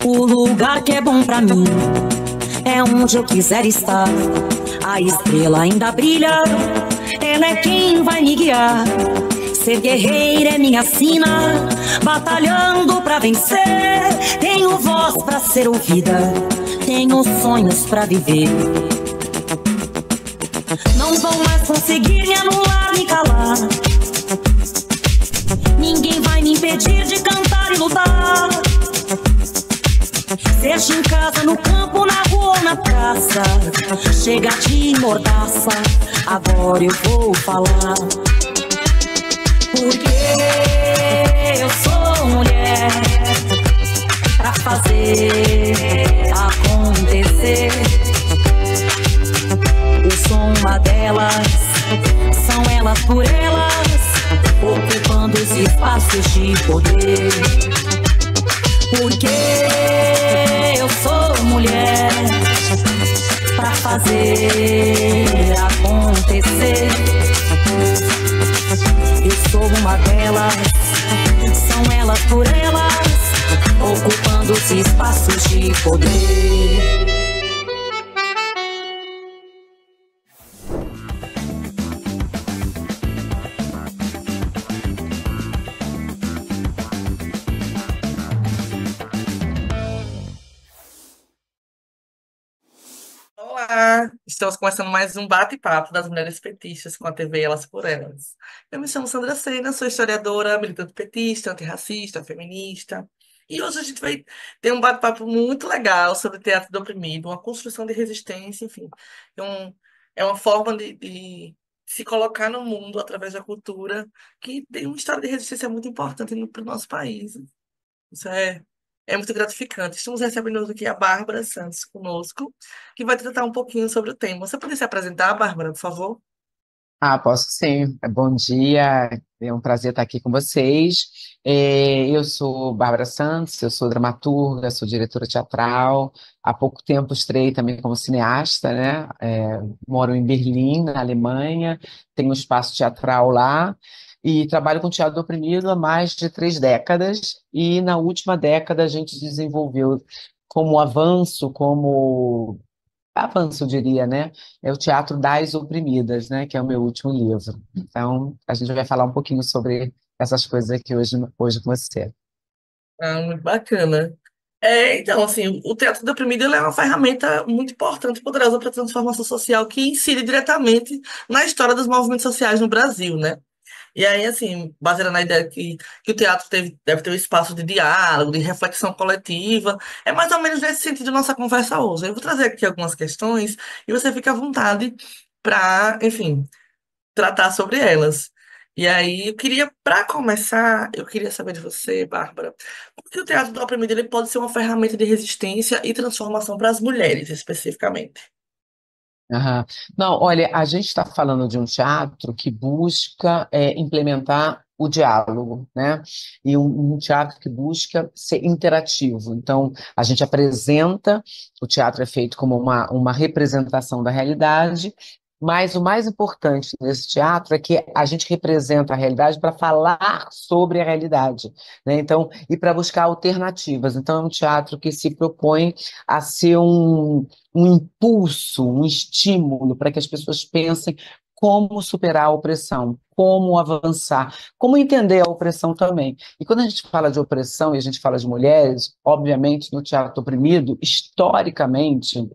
O lugar que é bom pra mim é onde eu quiser estar. A estrela ainda brilha, ela é quem vai me guiar. Ser guerreira é minha sina, batalhando pra vencer. Tenho voz pra ser ouvida, tenho sonhos pra viver. Não vão mais conseguir me anular, me calar. Ninguém vai me impedir de cantar e lutar. Seja em casa, no campo, na rua ou na praça, chega de mordaça, agora eu vou falar. Porque eu sou mulher pra fazer acontecer. Eu sou uma delas, são elas por elas, ocupando os espaços de poder. Porque eu sou mulher pra fazer acontecer. Eu sou uma delas, são elas por elas, ocupando os espaços de poder. Olá, estamos começando mais um bate-papo das mulheres petistas com a TV Elas por Elas. Eu me chamo Sandra Sena, sou historiadora, militante petista, antirracista, feminista. E hoje a gente vai ter um bate-papo muito legal sobre teatro do oprimido, uma construção de resistência, enfim. É, é uma forma de se colocar no mundo através da cultura que tem uma história de resistência muito importante para o nosso país. Isso é muito gratificante. Estamos recebendo hoje aqui a Bárbara Santos conosco, que vai tratar um pouquinho sobre o tema. Você poderia se apresentar, Bárbara, por favor? Posso sim. Bom dia, é um prazer estar aqui com vocês. Eu sou Bárbara Santos, eu sou dramaturga, sou diretora teatral. Há pouco tempo estreiei também como cineasta, né? Moro em Berlim, na Alemanha, tenho um espaço teatral lá e trabalho com teatro oprimido há mais de 3 décadas. E na última década a gente desenvolveu como avanço, eu diria, né? É o Teatro das Oprimidas, né? Que é o meu último livro. Então, a gente vai falar um pouquinho sobre essas coisas aqui hoje com você. Muito bacana. Então, assim, o teatro do oprimido ele é uma ferramenta muito importante e poderosa para a transformação social que incide diretamente na história dos movimentos sociais no Brasil, né? E aí, assim, baseada na ideia que o teatro deve ter um espaço de diálogo, de reflexão coletiva, é mais ou menos nesse sentido nossa conversa hoje. Eu vou trazer aqui algumas questões e você fica à vontade para, enfim, tratar sobre elas. E aí, para começar, eu queria saber de você, Bárbara, por que o teatro do oprimido ele pode ser uma ferramenta de resistência e transformação para as mulheres, especificamente? Aham. Não, olha, a gente está falando de um teatro que busca implementar o diálogo, né? E um teatro que busca ser interativo. Então, a gente apresenta, o teatro é feito como uma representação da realidade, mas o mais importante nesse teatro é que a gente representa a realidade para falar sobre a realidade, né? Então, e para buscar alternativas. Então, é um teatro que se propõe a ser um impulso, um estímulo para que as pessoas pensem como superar a opressão, como avançar, como entender a opressão também. E quando a gente fala de opressão e a gente fala de mulheres, obviamente, no teatro oprimido, historicamente,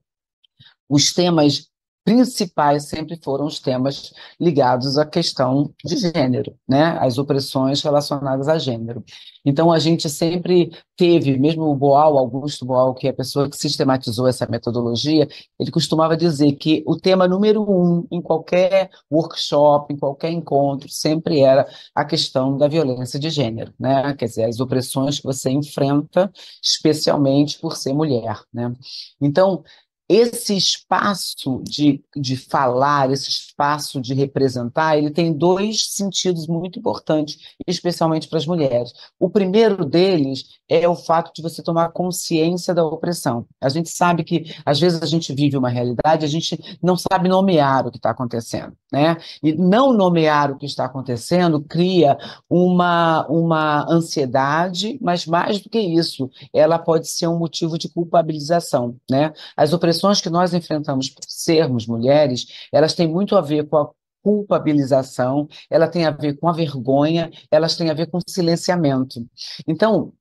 os temas principais sempre foram os temas ligados à questão de gênero, né? As opressões relacionadas a gênero. Então, a gente sempre teve, mesmo o Boal, Augusto Boal, que é a pessoa que sistematizou essa metodologia, ele costumava dizer que o tema número 1 em qualquer workshop, em qualquer encontro, sempre era a questão da violência de gênero, né? Quer dizer, as opressões que você enfrenta, especialmente por ser mulher, né? Então, esse espaço de falar, esse espaço de representar, ele tem dois sentidos muito importantes, especialmente para as mulheres. O primeiro deles é o fato de você tomar consciência da opressão. A gente sabe que, às vezes, a gente vive uma realidade, a gente não sabe nomear o que está acontecendo, né? E não nomear o que está acontecendo cria uma ansiedade, mas mais do que isso, ela pode ser um motivo de culpabilização, né? As opressões que nós enfrentamos por sermos mulheres, elas têm muito a ver com a culpabilização, ela tem a ver com a vergonha, elas têm a ver com o silenciamento. Então,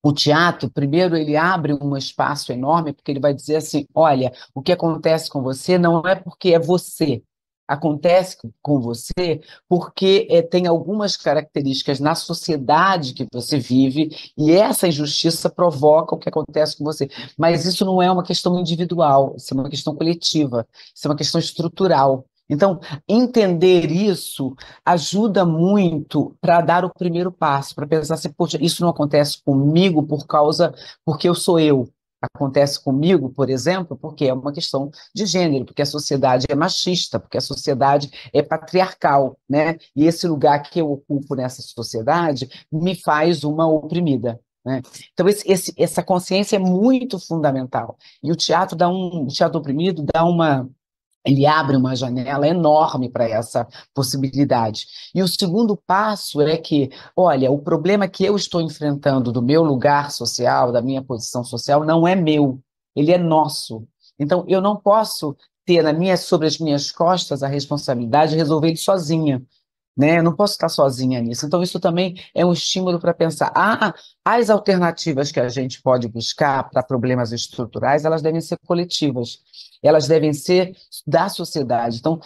o teatro, primeiro, ele abre um espaço enorme, porque ele vai dizer assim: olha, o que acontece com você não é porque é você. Acontece com você porque tem algumas características na sociedade que você vive, e essa injustiça provoca o que acontece com você. Mas isso não é uma questão individual, isso é uma questão coletiva, isso é uma questão estrutural. Então, entender isso ajuda muito para dar o primeiro passo, para pensar assim: poxa, isso não acontece comigo porque eu sou eu. Acontece comigo, por exemplo, porque é uma questão de gênero, porque a sociedade é machista, porque a sociedade é patriarcal, né? E esse lugar que eu ocupo nessa sociedade me faz uma oprimida, né? Então, essa consciência é muito fundamental. E o teatro oprimido ele abre uma janela enorme para essa possibilidade. E o segundo passo é que, olha, o problema que eu estou enfrentando do meu lugar social, da minha posição social, não é meu, ele é nosso. Então, eu não posso ter sobre as minhas costas a responsabilidade de resolver ele sozinha, né? Eu não posso estar sozinha nisso. Então, isso também é um estímulo para pensar: as alternativas que a gente pode buscar para problemas estruturais, elas devem ser coletivas, elas devem ser da sociedade. Então,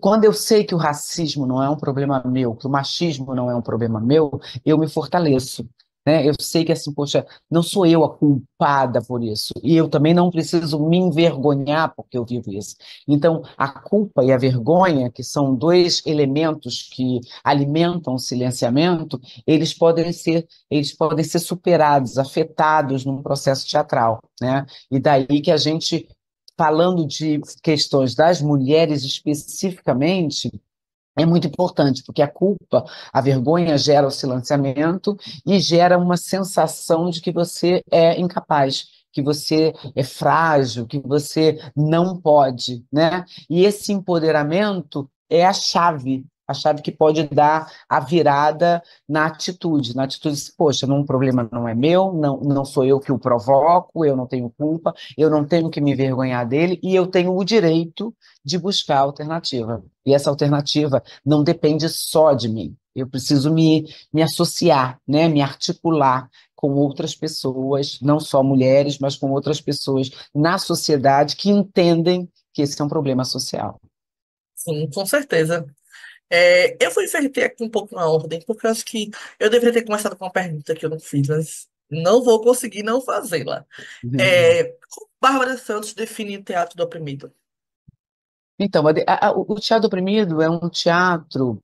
quando eu sei que o racismo não é um problema meu, que o machismo não é um problema meu, eu me fortaleço. Né? Eu sei que, assim, poxa, não sou eu a culpada por isso, e eu também não preciso me envergonhar porque eu vivo isso. Então, a culpa e a vergonha, que são dois elementos que alimentam o silenciamento, eles podem ser superados, afetados num processo teatral, né? E daí que a gente, falando de questões das mulheres especificamente, é muito importante, porque a culpa, a vergonha gera o silenciamento e gera uma sensação de que você é incapaz, que você é frágil, que você não pode, né? E esse empoderamento é a chave que pode dar a virada na atitude, poxa, um problema não é meu, não sou eu que o provoco, eu não tenho culpa, eu não tenho que me envergonhar dele, e eu tenho o direito de buscar a alternativa. E essa alternativa não depende só de mim. Eu preciso me associar, né, me articular com outras pessoas, não só mulheres, mas com outras pessoas na sociedade que entendem que esse é um problema social. Sim, com certeza. Eu vou inverter aqui um pouco na ordem, porque eu acho que eu deveria ter começado com uma pergunta que eu não fiz, mas não vou conseguir não fazê-la. Como Bárbara Santos define o teatro do oprimido? Então, o teatro oprimido é um teatro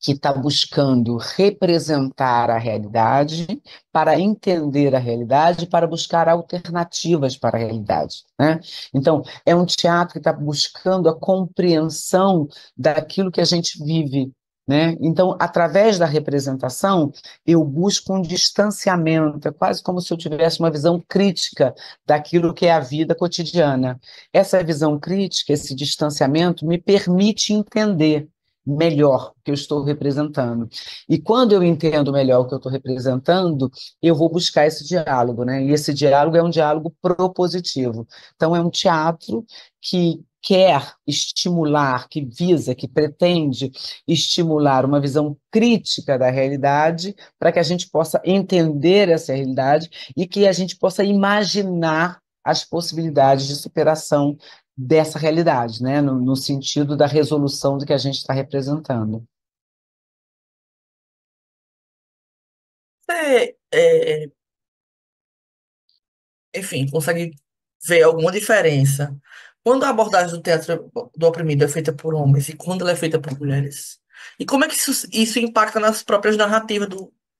que está buscando representar a realidade, para entender a realidade, para buscar alternativas para a realidade, né? Então, é um teatro que está buscando a compreensão daquilo que a gente vive, né? Então, através da representação, eu busco um distanciamento, é quase como se eu tivesse uma visão crítica daquilo que é a vida cotidiana. Essa visão crítica, esse distanciamento, me permite entender melhor o que eu estou representando. E quando eu entendo melhor o que eu estou representando, eu vou buscar esse diálogo, né? E esse diálogo é um diálogo propositivo. Então, é um teatro que quer estimular, que visa, que pretende estimular uma visão crítica da realidade, para que a gente possa entender essa realidade e que a gente possa imaginar as possibilidades de superação dessa realidade, né? No sentido da resolução do que a gente está representando. Você, enfim, consegue ver alguma diferença quando a abordagem do teatro do oprimido é feita por homens e quando ela é feita por mulheres? E como é que isso impacta nas próprias narrativas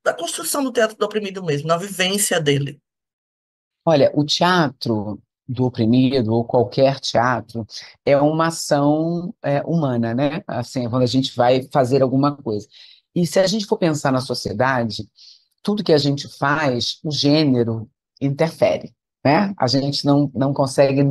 da construção do teatro do oprimido mesmo, na vivência dele? Olha, o teatro do oprimido ou qualquer teatro é uma ação humana, né? Assim, é quando a gente vai fazer alguma coisa. E se a gente for pensar na sociedade, tudo que a gente faz, o gênero interfere, né? A gente não consegue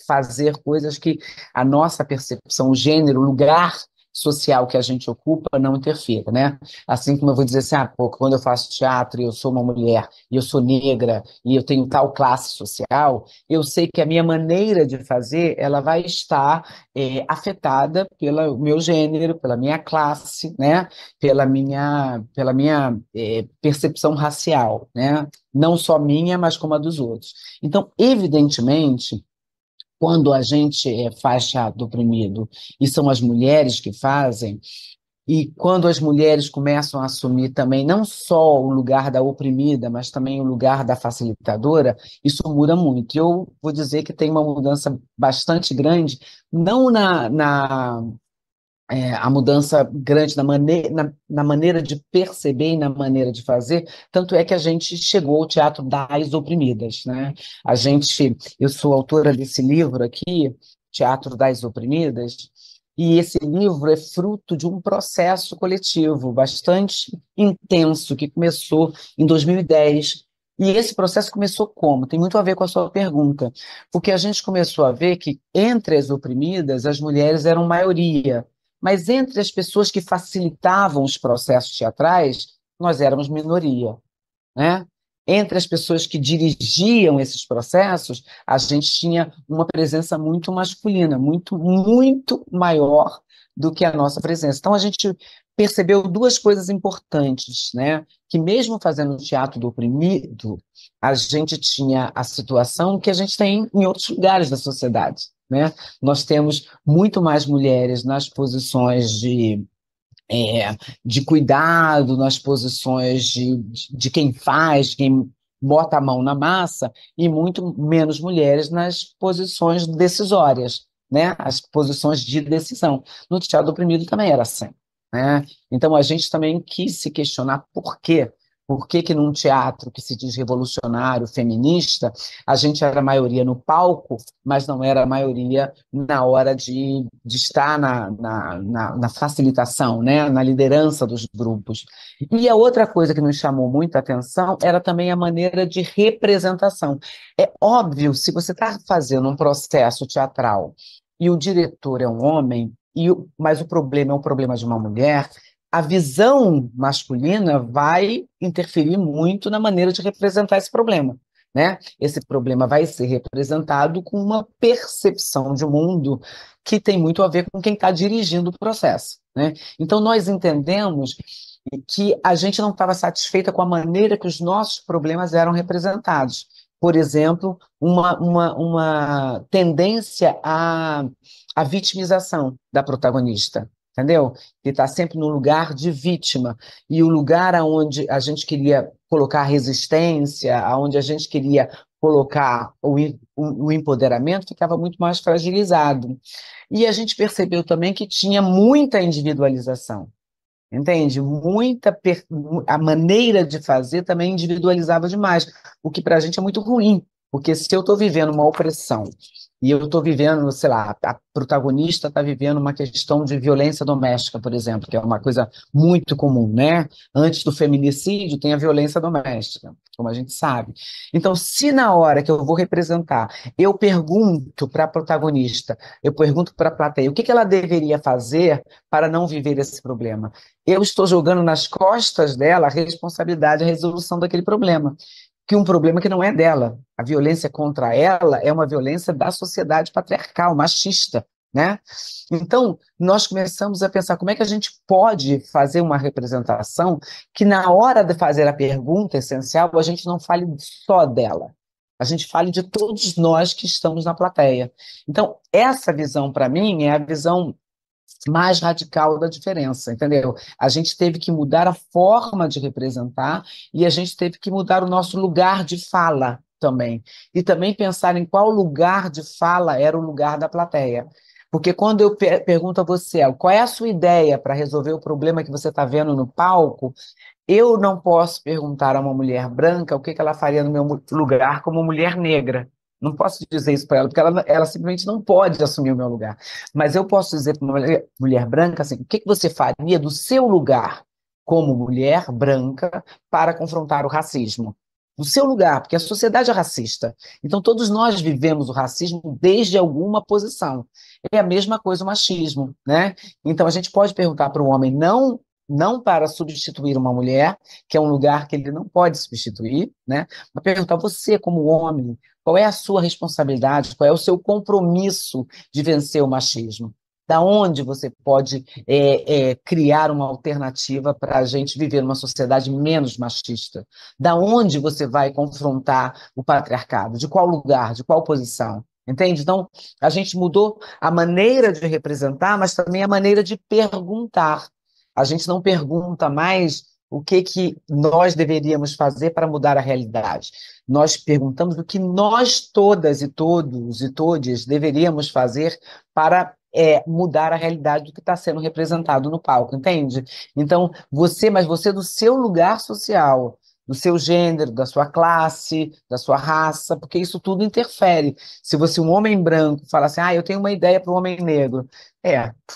fazer coisas que a nossa percepção, o gênero, o lugar social que a gente ocupa não interfira, né? Assim como eu vou dizer assim, pô, quando eu faço teatro e eu sou uma mulher, e eu sou negra, e eu tenho tal classe social, eu sei que a minha maneira de fazer, ela vai estar afetada pelo meu gênero, pela minha classe, né? Pela minha percepção racial, né? Não só minha, mas como a dos outros. Então, evidentemente, quando a gente faz teatro oprimido e são as mulheres que fazem, e quando as mulheres começam a assumir também não só o lugar da oprimida, mas também o lugar da facilitadora, isso muda muito. Eu vou dizer que tem uma mudança bastante grande, não a mudança grande na maneira de perceber e na maneira de fazer, tanto é que a gente chegou ao Teatro das Oprimidas, né? Eu sou autora desse livro aqui, Teatro das Oprimidas, e esse livro é fruto de um processo coletivo bastante intenso que começou em 2010. E esse processo começou como? Tem muito a ver com a sua pergunta, porque a gente começou a ver que entre as oprimidas, as mulheres eram maioria, mas entre as pessoas que facilitavam os processos teatrais, nós éramos minoria, né? Entre as pessoas que dirigiam esses processos, a gente tinha uma presença muito masculina, muito, muito maior do que a nossa presença. Então, a gente percebeu duas coisas importantes, né? Que mesmo fazendo teatro do oprimido, a gente tinha a situação que a gente tem em outros lugares da sociedade, né? Nós temos muito mais mulheres nas posições é, de cuidado, nas posições de quem faz, quem bota a mão na massa, e muito menos mulheres nas posições decisórias, né? As posições de decisão. No teatro do oprimido também era assim, né? Então a gente também quis se questionar por quê. Por que que num teatro que se diz revolucionário, feminista, a gente era a maioria no palco, mas não era a maioria na hora de estar na facilitação, né? Na liderança dos grupos. E a outra coisa que nos chamou muita atenção era também a maneira de representação. É óbvio, se você está fazendo um processo teatral e o diretor é um homem, mas o problema é um problema de uma mulher, a visão masculina vai interferir muito na maneira de representar esse problema, né? Esse problema vai ser representado com uma percepção de mundo que tem muito a ver com quem está dirigindo o processo, né? Então, nós entendemos que a gente não estava satisfeita com a maneira que os nossos problemas eram representados. Por exemplo, uma tendência à vitimização da protagonista, entendeu? Que está sempre no lugar de vítima, e o lugar aonde a gente queria colocar resistência, aonde a gente queria colocar o empoderamento, ficava muito mais fragilizado. E a gente percebeu também que tinha muita individualização, entende? A maneira de fazer também individualizava demais, o que para a gente é muito ruim, porque se eu estou vivendo uma opressão e eu estou vivendo, sei lá, a protagonista está vivendo uma questão de violência doméstica, por exemplo, que é uma coisa muito comum, né? Antes do feminicídio tem a violência doméstica, como a gente sabe. Então, se na hora que eu vou representar, eu pergunto para a protagonista, eu pergunto para a plateia, o que ela deveria fazer para não viver esse problema? Eu estou jogando nas costas dela a responsabilidade, a resolução daquele problema, que um problema que não é dela. A violência contra ela é uma violência da sociedade patriarcal, machista, né? Então, nós começamos a pensar como é que a gente pode fazer uma representação que, na hora de fazer a pergunta essencial, a gente não fale só dela, a gente fale de todos nós que estamos na plateia. Então, essa visão, para mim, é a visão mais radical da diferença, entendeu? A gente teve que mudar a forma de representar e a gente teve que mudar o nosso lugar de fala também. E também pensar em qual lugar de fala era o lugar da plateia. Porque quando eu pergunto a você, qual é a sua ideia para resolver o problema que você está vendo no palco, eu não posso perguntar a uma mulher branca o que ela faria no meu lugar como mulher negra. Não posso dizer isso para ela, porque ela simplesmente não pode assumir o meu lugar. Mas eu posso dizer para uma mulher branca assim: o que que você faria do seu lugar como mulher branca para confrontar o racismo? Do seu lugar, porque a sociedade é racista. Então, todos nós vivemos o racismo desde alguma posição. É a mesma coisa o machismo, né? Então, a gente pode perguntar para o homem, não para substituir uma mulher, que é um lugar que ele não pode substituir, né? Mas perguntar, você, como homem, qual é a sua responsabilidade, qual é o seu compromisso de vencer o machismo? Da onde você pode criar uma alternativa para a gente viver numa sociedade menos machista? Da onde você vai confrontar o patriarcado? De qual lugar? De qual posição? Entende? Então, a gente mudou a maneira de representar, mas também a maneira de perguntar. A gente não pergunta mais o que que nós deveríamos fazer para mudar a realidade. Nós perguntamos o que nós todas e todos e todes deveríamos fazer para mudar a realidade do que está sendo representado no palco, entende? Então, mas você do seu lugar social, do seu gênero, da sua classe, da sua raça, porque isso tudo interfere. Se você, um homem branco, fala assim, eu tenho uma ideia para o homem negro,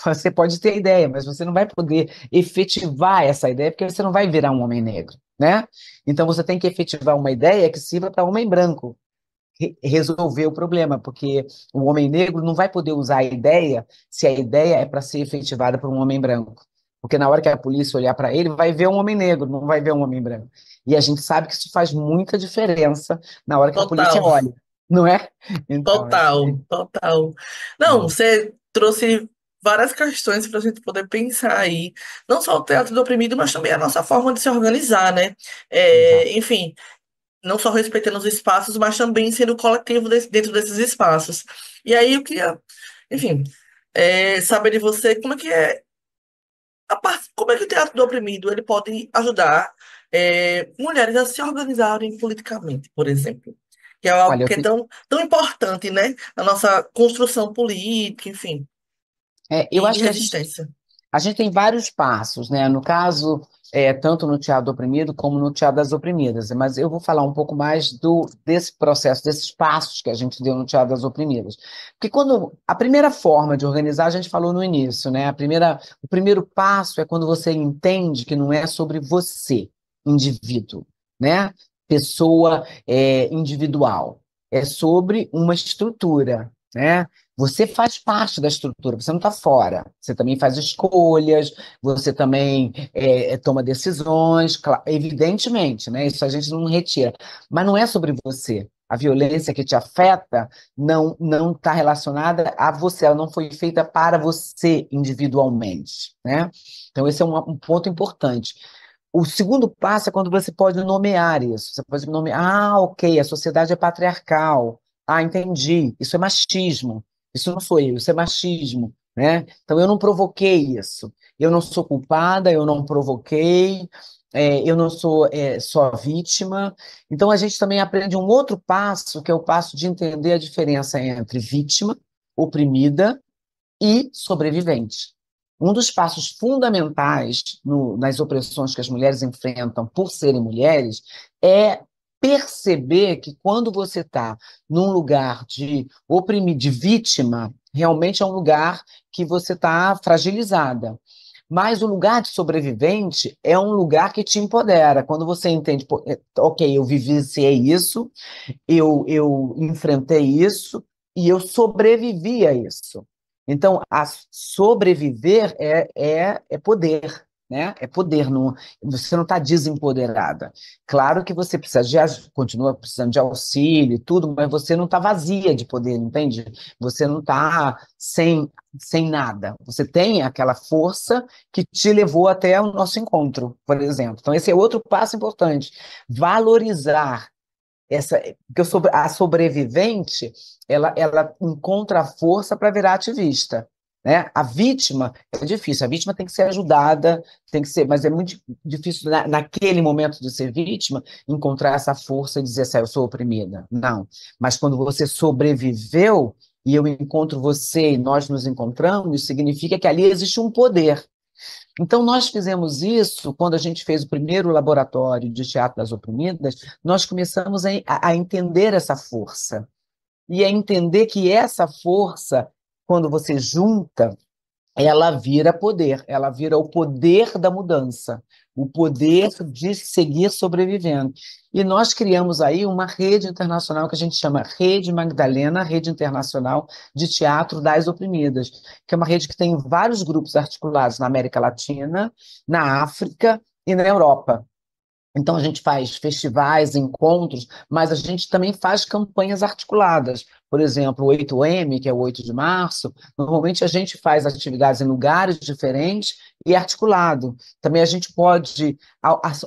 você pode ter ideia, mas você não vai poder efetivar essa ideia, porque você não vai virar um homem negro, né? Então você tem que efetivar uma ideia que sirva para homem branco resolver o problema, porque o homem negro não vai poder usar a ideia se a ideia é para ser efetivada por um homem branco. Porque na hora que a polícia olhar para ele, vai ver um homem negro, não vai ver um homem branco. E a gente sabe que isso faz muita diferença na hora que a polícia Total, olha, não é? Então, total, total. Não, você trouxe várias questões para a gente poder pensar aí. Não só o teatro do oprimido, mas também a nossa forma de se organizar, né? exato. Enfim, não só respeitando os espaços, mas também sendo coletivo dentro desses espaços. E aí eu queria, enfim, saber de você como é que é como é que o teatro do oprimido ele pode ajudar mulheres a se organizarem politicamente, por exemplo, que é algo Olha, que é tão importante, né, na nossa construção política, enfim, eu e acho que resistência. a gente tem vários passos, né? No caso, tanto no teatro do oprimido como no teatro das oprimidas. Mas eu vou falar um pouco mais desse processo, desses passos que a gente deu no teatro das oprimidas. Porque quando a primeira forma de organizar, a gente falou no início, né? O primeiro passo é quando você entende que não é sobre você, indivíduo, né? Pessoa individual. É sobre uma estrutura, né? Você faz parte da estrutura, você não está fora. Você também faz escolhas, você também toma decisões, evidentemente, né? Isso a gente não retira. Mas não é sobre você. A violência que te afeta não está relacionada a você, ela não foi feita para você individualmente, né? Então, esse é um ponto importante. O segundo passo é quando você pode nomear isso. Você pode nomear, ok, a sociedade é patriarcal. Entendi, isso é machismo. Isso não sou eu, isso é machismo, né? Então eu não provoquei isso. Eu não sou culpada, eu não provoquei, eu não sou só vítima. Então a gente também aprende um outro passo, que é o passo de entender a diferença entre vítima, oprimida e sobrevivente. Um dos passos fundamentais nas opressões que as mulheres enfrentam por serem mulheres é perceber que quando você está num lugar de oprimir, de vítima, realmente é um lugar que você está fragilizada. Mas o lugar de sobrevivente é um lugar que te empodera. Quando você entende, pô, ok, eu vivenciei isso, eu enfrentei isso e eu sobrevivi a isso. Então, sobreviver é poder, né? É poder, não, você não está desempoderada. Claro que você precisa continua precisando de auxílio e tudo, mas você não está vazia de poder, entende? Você não está sem nada. Você tem aquela força que te levou até o nosso encontro, por exemplo. Então, esse é outro passo importante. Valorizar porque a sobrevivente, ela encontra a força para virar ativista, né? A vítima é difícil, a vítima tem que ser ajudada, mas é muito difícil naquele momento de ser vítima encontrar essa força e dizer assim, eu sou oprimida. Não, mas quando você sobreviveu e eu encontro você e nós nos encontramos, significa que ali existe um poder. Então, nós fizemos isso quando a gente fez o primeiro laboratório de teatro das oprimidas, nós começamos a entender essa força. E é entender que essa força, quando você junta, ela vira poder, ela vira o poder da mudança, o poder de seguir sobrevivendo. E nós criamos aí uma rede internacional que a gente chama Rede Magdalena, Rede Internacional de Teatro das Oprimidas, que é uma rede que tem vários grupos articulados na América Latina, na África e na Europa. Então, a gente faz festivais, encontros, mas a gente também faz campanhas articuladas. Por exemplo, o 8M, que é o 8 de março, normalmente a gente faz atividades em lugares diferentes e articulado. Também a gente pode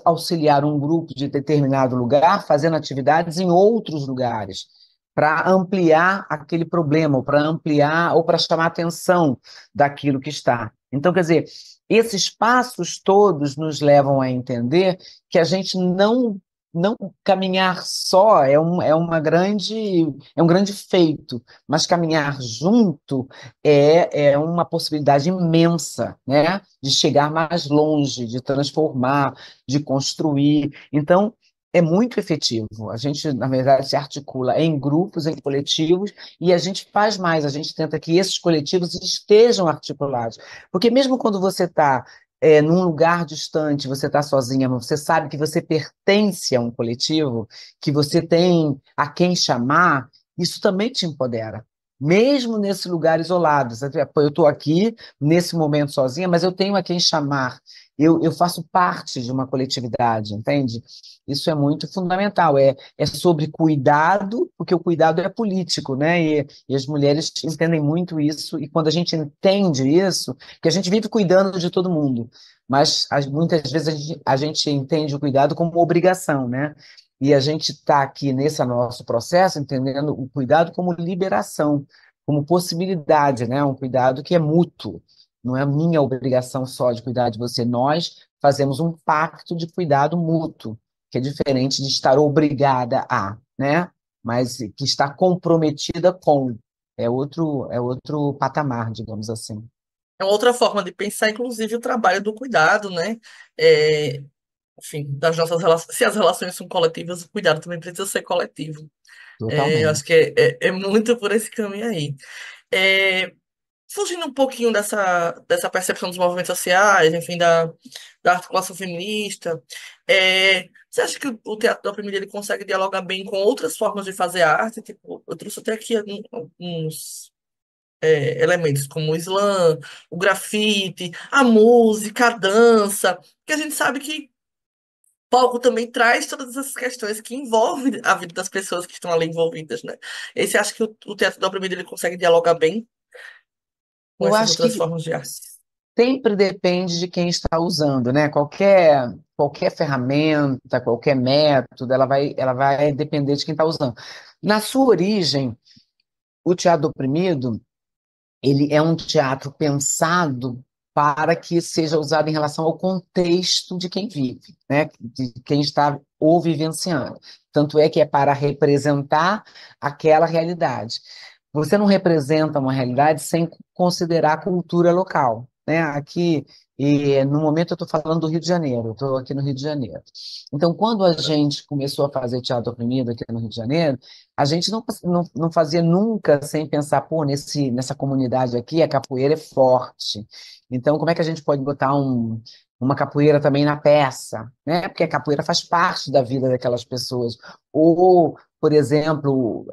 auxiliar um grupo de determinado lugar fazendo atividades em outros lugares, para ampliar aquele problema, ou para ampliar, ou para chamar atenção daquilo que está. Então, quer dizer, esses passos todos nos levam a entender que a gente não caminhar só é um grande feito, mas caminhar junto é uma possibilidade imensa, né? De chegar mais longe, de transformar, de construir. Então, é muito efetivo. A gente, na verdade, se articula em grupos, em coletivos, e a gente faz mais, a gente tenta que esses coletivos estejam articulados. Porque mesmo quando você está num lugar distante, você está sozinha, mas você sabe que você pertence a um coletivo, que você tem a quem chamar, isso também te empodera. Mesmo nesse lugar isolado. Pô, eu estou aqui, nesse momento sozinha, mas eu tenho a quem chamar. Eu faço parte de uma coletividade, entende? Isso é muito fundamental. É sobre cuidado, porque o cuidado é político, né? E as mulheres entendem muito isso, e quando a gente entende isso, que a gente vive cuidando de todo mundo, mas muitas vezes a gente entende o cuidado como obrigação, né? E a gente está aqui nesse nosso processo entendendo o cuidado como liberação, como possibilidade, né? Um cuidado que é mútuo, não é minha obrigação só de cuidar de você. Nós fazemos um pacto de cuidado mútuo, que é diferente de estar obrigada a, né? Mas que está comprometida com. É outro patamar, digamos assim. É uma outra forma de pensar, inclusive, o trabalho do cuidado, né? É, enfim, das nossas relações. Se as relações são coletivas, o cuidado também precisa ser coletivo. Eu acho Totalmente. que é muito por esse caminho aí. É, fugindo um pouquinho dessa percepção dos movimentos sociais, enfim, da articulação feminista, você acha que o teatro do oprimido ele consegue dialogar bem com outras formas de fazer arte? Tipo, eu trouxe até aqui alguns elementos como o slam, o grafite, a música, a dança, que a gente sabe que palco também traz todas essas questões que envolvem a vida das pessoas que estão ali envolvidas, né? E você acha que o teatro do oprimido ele consegue dialogar bem com Eu essas acho outras que formas de arte? sempre depende de quem está usando, né? Qualquer ferramenta, qualquer método, ela vai depender de quem está usando. Na sua origem, o teatro do oprimido, ele é um teatro pensado para que seja usado em relação ao contexto de quem vive, né? De quem está o vivenciando. Tanto é que é para representar aquela realidade. Você não representa uma realidade sem considerar a cultura local, né? Aqui, no momento eu estou falando do Rio de Janeiro, eu estou aqui no Rio de Janeiro. Então, quando a gente começou a fazer teatro oprimido aqui no Rio de Janeiro, a gente não fazia nunca sem pensar, pô, nessa comunidade aqui a capoeira é forte. Então, como é que a gente pode botar uma capoeira também na peça, né? Porque a capoeira faz parte da vida daquelas pessoas. Ou, por exemplo,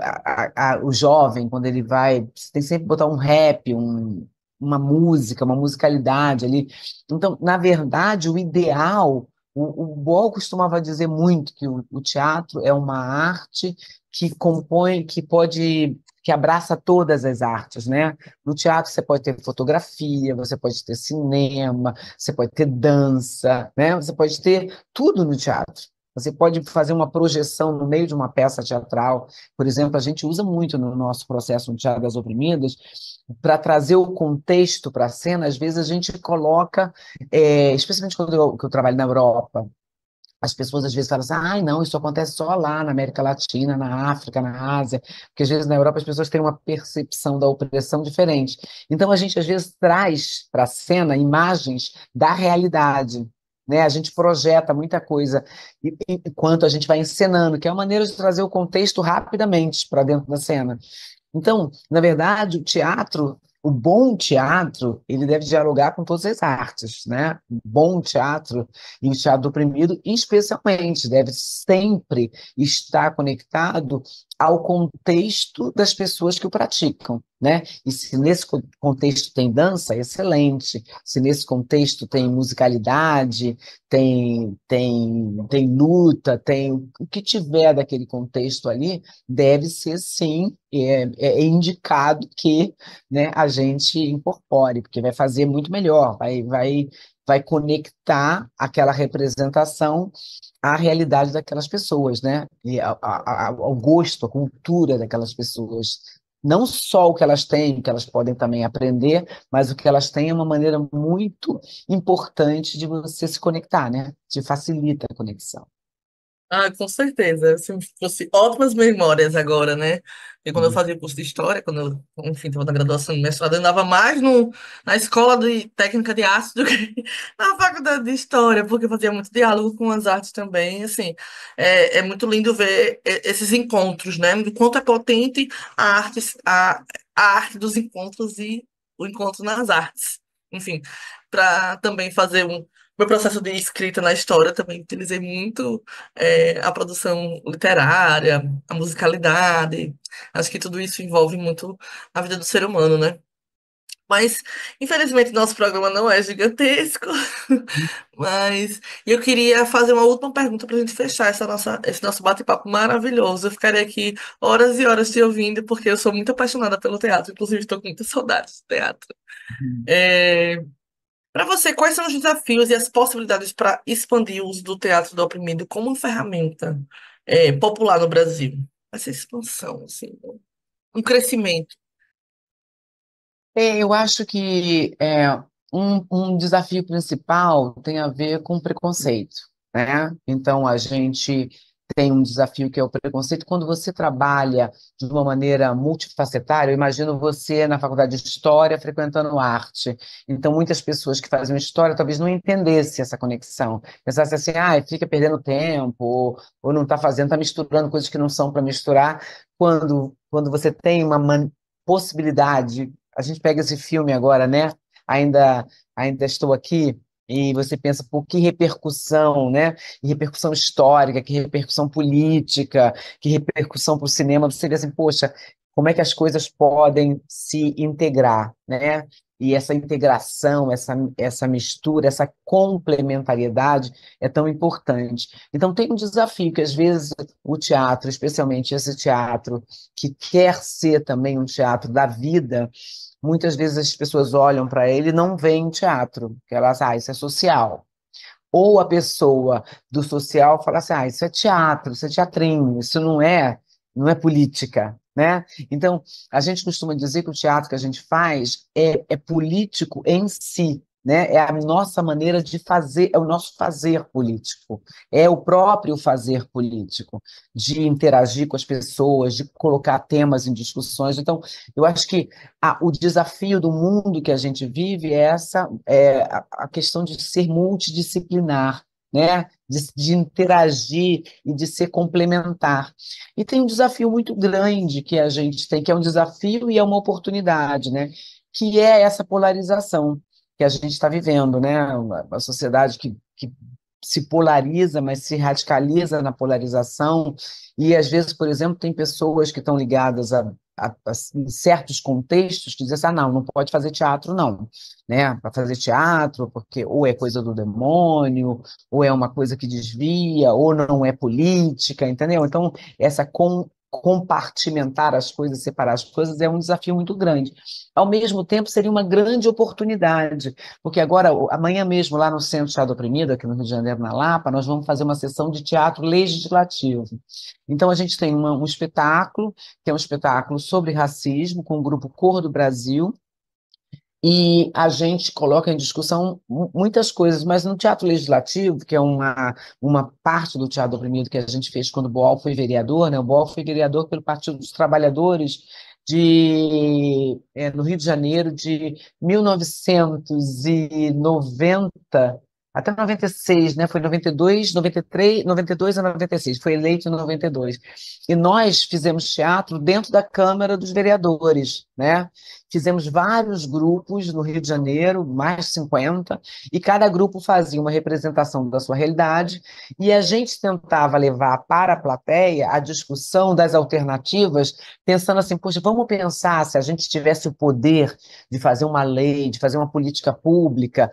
o jovem, quando ele vai, você tem sempre que botar um rap, uma música, uma musicalidade ali. Então, na verdade, o ideal, o Boal costumava dizer muito que o teatro é uma arte que compõe, que abraça todas as artes, né? No teatro você pode ter fotografia, você pode ter cinema, você pode ter dança, né? Você pode ter tudo no teatro. Você pode fazer uma projeção no meio de uma peça teatral. Por exemplo, a gente usa muito no nosso processo no Teatro das Oprimidas, para trazer o contexto para a cena. Às vezes a gente coloca, especialmente quando que eu trabalho na Europa, as pessoas às vezes falam assim, ai, não, isso acontece só lá na América Latina, na África, na Ásia, porque às vezes na Europa as pessoas têm uma percepção da opressão diferente. Então a gente às vezes traz para a cena imagens da realidade. né? A gente projeta muita coisa enquanto a gente vai encenando, que é uma maneira de trazer o contexto rapidamente para dentro da cena. Então, na verdade, o teatro, o bom teatro, ele deve dialogar com todas as artes, né? O bom teatro e o teatro oprimido, especialmente, deve sempre estar conectado ao contexto das pessoas que o praticam, né? E se nesse contexto tem dança, excelente. Se nesse contexto tem musicalidade, tem luta, tem o que tiver daquele contexto ali, deve ser sim, é indicado que, né, a gente incorpore, porque vai fazer muito melhor, vai conectar aquela representação à realidade daquelas pessoas, né? E ao gosto, à cultura daquelas pessoas. Não só o que elas têm, o que elas podem também aprender, mas o que elas têm é uma maneira muito importante de você se conectar, né? Te facilita a conexão. Ah, com certeza. Se fosse ótimas memórias agora, né? E quando eu fazia curso de história, quando eu, enfim, estava na graduação e mestrado, eu andava mais na escola de técnica de arte do que na faculdade de história, porque eu fazia muito diálogo com as artes também. Assim, é muito lindo ver esses encontros, né? O quanto é potente a arte, a arte dos encontros e o encontro nas artes. Enfim, para também fazer meu processo de escrita na história, também utilizei muito a produção literária, a musicalidade. Acho que tudo isso envolve muito a vida do ser humano, né? Mas, infelizmente, nosso programa não é gigantesco. Mas eu queria fazer uma última pergunta para a gente fechar esse nosso bate-papo maravilhoso. Eu ficaria aqui horas e horas te ouvindo, porque eu sou muito apaixonada pelo teatro. Inclusive, estou com muita saudade do teatro. É, Para você, quais são os desafios e as possibilidades para expandir o uso do teatro do oprimido como uma ferramenta popular no Brasil? Essa expansão, assim, um crescimento. Eu acho que um desafio principal tem a ver com preconceito, né? Então, a gente tem um desafio que é o preconceito. Quando você trabalha de uma maneira multifacetária, eu imagino você na faculdade de História frequentando arte. Então, muitas pessoas que faziam História talvez não entendessem essa conexão. Pensassem assim, fica perdendo tempo, ou não está fazendo, está misturando coisas que não são para misturar. Quando você tem uma possibilidade, a gente pega esse filme agora, né? Ainda, ainda estou aqui, e você pensa, por que repercussão, né? Que repercussão histórica, que repercussão política, que repercussão para o cinema. Você vê assim, poxa, como é que as coisas podem se integrar, né? E essa integração, essa mistura, essa complementariedade é tão importante. Então, tem um desafio que, às vezes, o teatro, especialmente esse teatro que quer ser também um teatro da vida, muitas vezes as pessoas olham para ele e não veem teatro, que elas, isso é social. Ou a pessoa do social fala assim, isso é teatro, isso é teatrinho, isso não é política, né? Então, a gente costuma dizer que o teatro que a gente faz é político em si, né? É a nossa maneira de fazer, é o nosso fazer político, é o próprio fazer político, de interagir com as pessoas, de colocar temas em discussões. Então, eu acho que o desafio do mundo que a gente vive a questão de ser multidisciplinar, né? De interagir e de ser complementar. E tem um desafio muito grande que a gente tem, que é um desafio e é uma oportunidade, né? Que é essa polarização que a gente está vivendo, né? Uma sociedade que se polariza, mas se radicaliza na polarização, e às vezes, por exemplo, tem pessoas que estão ligadas em certos contextos que dizem assim, não pode fazer teatro, não, né? Para fazer teatro, porque ou é coisa do demônio, ou é uma coisa que desvia, ou não é política, entendeu? Então, essa compartimentar as coisas, separar as coisas, é um desafio muito grande. Ao mesmo tempo, seria uma grande oportunidade, porque agora, amanhã mesmo, lá no Centro de Teatro Oprimido, aqui no Rio de Janeiro, na Lapa, nós vamos fazer uma sessão de teatro legislativo. Então, a gente tem um espetáculo, que é um espetáculo sobre racismo, com o grupo Cor do Brasil, e a gente coloca em discussão muitas coisas, mas no Teatro Legislativo, que é uma parte do Teatro Oprimido que a gente fez quando o Boal foi vereador, né? O Boal foi vereador pelo Partido dos Trabalhadores no Rio de Janeiro de 1990 até 96, né? Foi 92, 93, 92 a 96, foi eleito em 92. E nós fizemos teatro dentro da Câmara dos Vereadores, né? Fizemos vários grupos no Rio de Janeiro, mais de 50, e cada grupo fazia uma representação da sua realidade, e a gente tentava levar para a plateia a discussão das alternativas, pensando assim, poxa, vamos pensar se a gente tivesse o poder de fazer uma lei, de fazer uma política pública,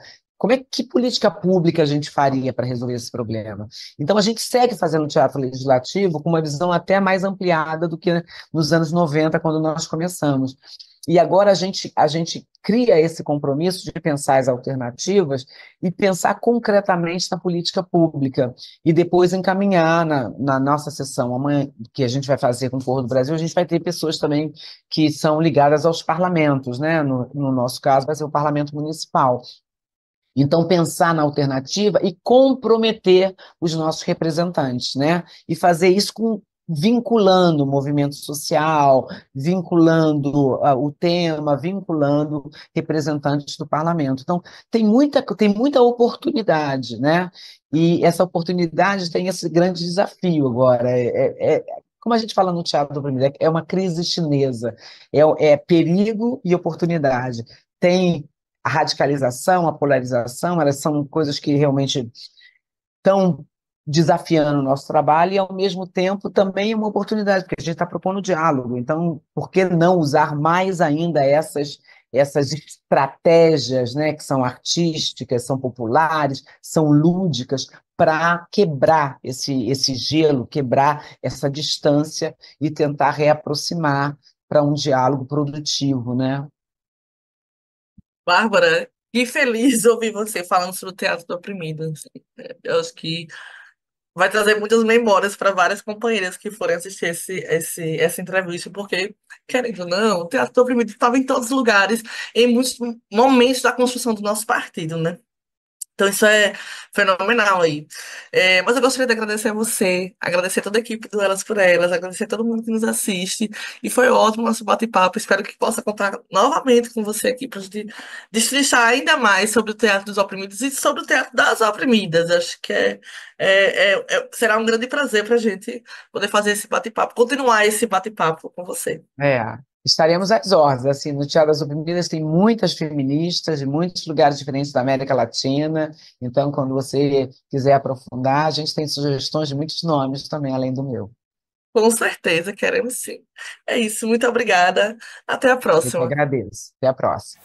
que política pública a gente faria para resolver esse problema? Então, a gente segue fazendo teatro legislativo com uma visão até mais ampliada do que nos anos 90, quando nós começamos. E agora a gente cria esse compromisso de pensar as alternativas e pensar concretamente na política pública. E depois encaminhar na nossa sessão amanhã, que a gente vai fazer com o Foro do Brasil, a gente vai ter pessoas também que são ligadas aos parlamentos, né? No nosso caso, vai ser o parlamento municipal. Então, pensar na alternativa e comprometer os nossos representantes, né? E fazer isso vinculando o movimento social, vinculando o tema, vinculando representantes do parlamento. Então, tem muita oportunidade, né? E essa oportunidade tem esse grande desafio agora. Como a gente fala no teatro do oprimido, é uma crise chinesa, é perigo e oportunidade. Tem a radicalização, a polarização, elas são coisas que realmente estão desafiando o nosso trabalho e, ao mesmo tempo, também é uma oportunidade, porque a gente está propondo diálogo. Então, por que não usar mais ainda essas estratégias, né, que são artísticas, são populares, são lúdicas, para quebrar esse gelo, quebrar essa distância e tentar reaproximar para um diálogo produtivo, né? Bárbara, que feliz ouvir você falando sobre o Teatro do Oprimido. Assim. Eu acho que vai trazer muitas memórias para várias companheiras que forem assistir essa entrevista, porque, querendo ou não, o Teatro do Oprimido estava em todos os lugares, em muitos momentos da construção do nosso partido, né? Então, isso é fenomenal aí. Mas eu gostaria de agradecer a você, agradecer a toda a equipe do Elas por Elas, agradecer a todo mundo que nos assiste. E foi ótimo o nosso bate-papo. Espero que possa contar novamente com você aqui para a gente destrinchar ainda mais sobre o Teatro dos Oprimidos e sobre o Teatro das Oprimidas. Acho que será um grande prazer para a gente poder fazer esse bate-papo, continuar esse bate-papo com você. Estaremos às ordens, assim, no Teatro das Oprimidas tem muitas feministas de muitos lugares diferentes da América Latina, então quando você quiser aprofundar, a gente tem sugestões de muitos nomes também, além do meu. Com certeza, queremos sim. É isso, muito obrigada. Até a Eu que próxima. agradeço. Até a próxima.